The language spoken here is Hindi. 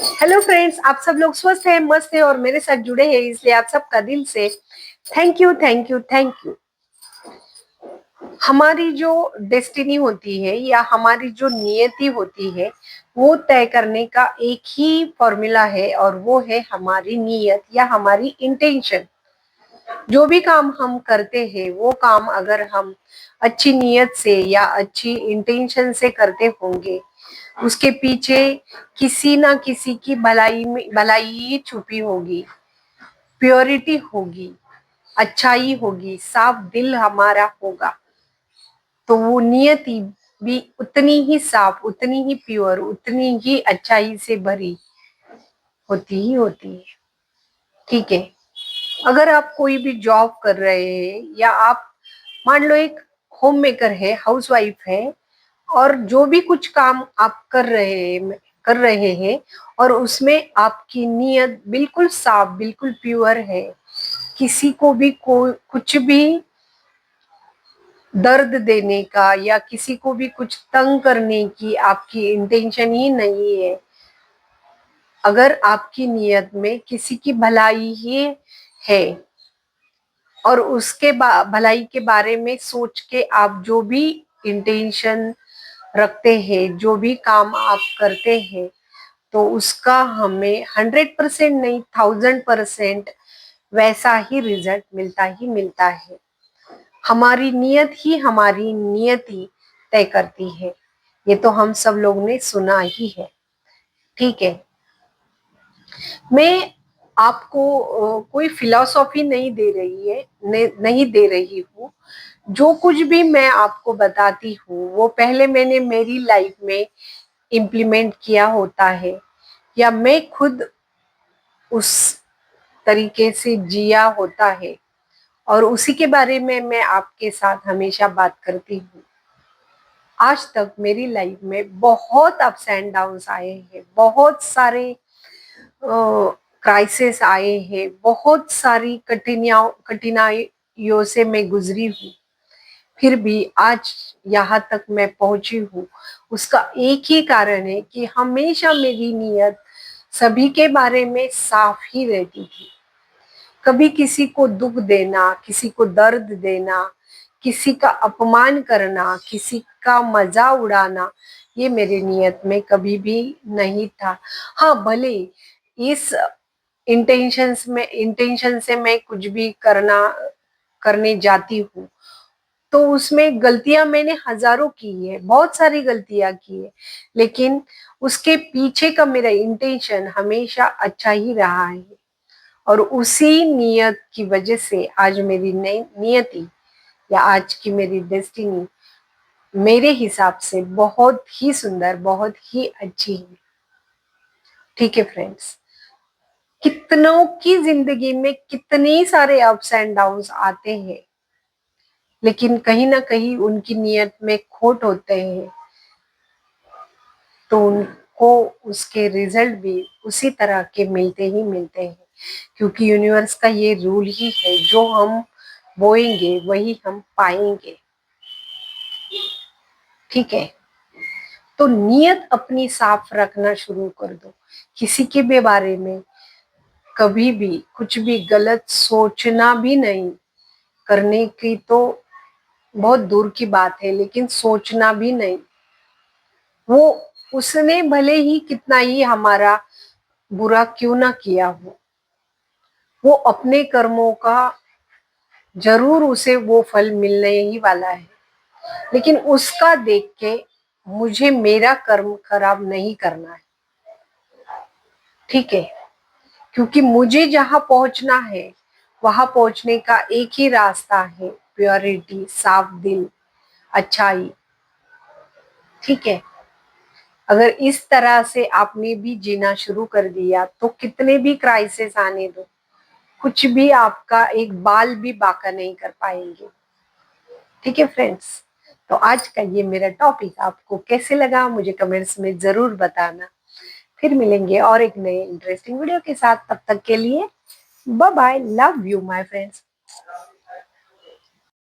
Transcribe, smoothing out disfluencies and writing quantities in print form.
हेलो फ्रेंड्स, आप सब लोग स्वस्थ हैं, मस्त हैं और मेरे साथ जुड़े हैं, इसलिए आप सबका दिल से thank you thank you thank you. हमारी जो डेस्टिनी होती है या हमारी जो नियति होती है वो तय करने का एक ही फॉर्मूला है और वो है हमारी नियत या हमारी इंटेंशन। जो भी काम हम करते हैं वो काम अगर हम अच्छी नियत से या अच्छी इंटेंशन से करते होंगे, उसके पीछे किसी ना किसी की भलाई में भलाई ही छुपी होगी, प्योरिटी होगी, अच्छाई होगी, साफ दिल हमारा होगा, तो वो नियति भी उतनी ही साफ, उतनी ही प्योर, उतनी ही अच्छाई से भरी होती ही होती है। ठीक है, अगर आप कोई भी जॉब कर रहे हैं या आप मान लो एक होम मेकर है, हाउसवाइफ है, और जो भी कुछ काम आप कर रहे हैं और उसमें आपकी नियत बिल्कुल साफ, बिल्कुल प्योर है, किसी को भी कुछ भी दर्द देने का या किसी को भी कुछ तंग करने की आपकी इंटेंशन ही नहीं है, अगर आपकी नियत में किसी की भलाई ही है और उसके भलाई के बारे में सोच के आप जो भी इंटेंशन रखते हैं, जो भी काम आप करते हैं, तो उसका हमें 100% नहीं, 1000% वैसा ही रिजल्ट मिलता ही मिलता है। हमारी नियत ही हमारी नियति तय करती है, ये तो हम सब लोग ने सुना ही है। ठीक है, मैं आपको कोई फिलॉसफी नहीं दे रही है, नहीं दे रही हूँ। जो कुछ भी मैं आपको बताती हूँ वो पहले मैंने मेरी लाइफ में इम्प्लीमेंट किया होता है या मैं खुद उस तरीके से जिया होता है, और उसी के बारे में मैं आपके साथ हमेशा बात करती हूँ। आज तक मेरी लाइफ में बहुत अप्स एंड डाउन्स आए हैं, बहुत सारे क्राइसिस आए हैं, बहुत सारी कठिनाइयों से मैं गुजरी हूँ, फिर भी आज यहाँ तक मैं पहुंची हूँ। उसका एक ही कारण है कि हमेशा मेरी नियत सभी के बारे में साफ ही रहती थी। कभी किसी को दुख देना, किसी को दर्द देना, किसी का अपमान करना, किसी का मजा उड़ाना, ये मेरी नियत में कभी भी नहीं था। हाँ, भले इस इंटेंशन से मैं कुछ भी करने जाती हूँ, तो उसमें गलतियां मैंने हजारों की है, बहुत सारी गलतियां की है, लेकिन उसके पीछे का मेरा इंटेंशन हमेशा अच्छा ही रहा है। और उसी नियत की वजह से आज मेरी नई नियति या आज की मेरी डेस्टिनी मेरे हिसाब से बहुत ही सुंदर, बहुत ही अच्छी है। ठीक है फ्रेंड्स, कितनों की जिंदगी में कितने सारे अप्स एंड डाउन्स आते हैं, लेकिन कहीं ना कहीं उनकी नियत में खोट होते हैं, तो उनको उसके रिजल्ट भी उसी तरह के मिलते ही मिलते हैं, क्योंकि यूनिवर्स का ये रूल ही है, जो हम बोएंगे वही हम पाएंगे। ठीक है, तो नियत अपनी साफ रखना शुरू कर दो। किसी के भी बारे में कभी भी कुछ भी गलत सोचना भी नहीं, करने की तो बहुत दूर की बात है, लेकिन सोचना भी नहीं। वो उसने भले ही कितना ही हमारा बुरा क्यों ना किया हो, वो अपने कर्मों का जरूर उसे वो फल मिलने ही वाला है, लेकिन उसका देख के मुझे मेरा कर्म खराब नहीं करना है। ठीक है, क्योंकि मुझे जहां पहुंचना है वहां पहुंचने का एक ही रास्ता है, प्योरिटी, साफ दिल, अच्छाई। ठीक है, अगर इस तरह से आपने भी जीना शुरू कर दिया तो कितने भी क्राइसिस आने दो, कुछ भी आपका एक बाल भी बांका नहीं कर पाएंगे। ठीक है फ्रेंड्स, तो आज का ये मेरा टॉपिक आपको कैसे लगा मुझे कमेंट्स में जरूर बताना। फिर मिलेंगे और एक नए इंटरेस्टिंग वीडियो के साथ, तब तक के लिए bye bye, love you my friends.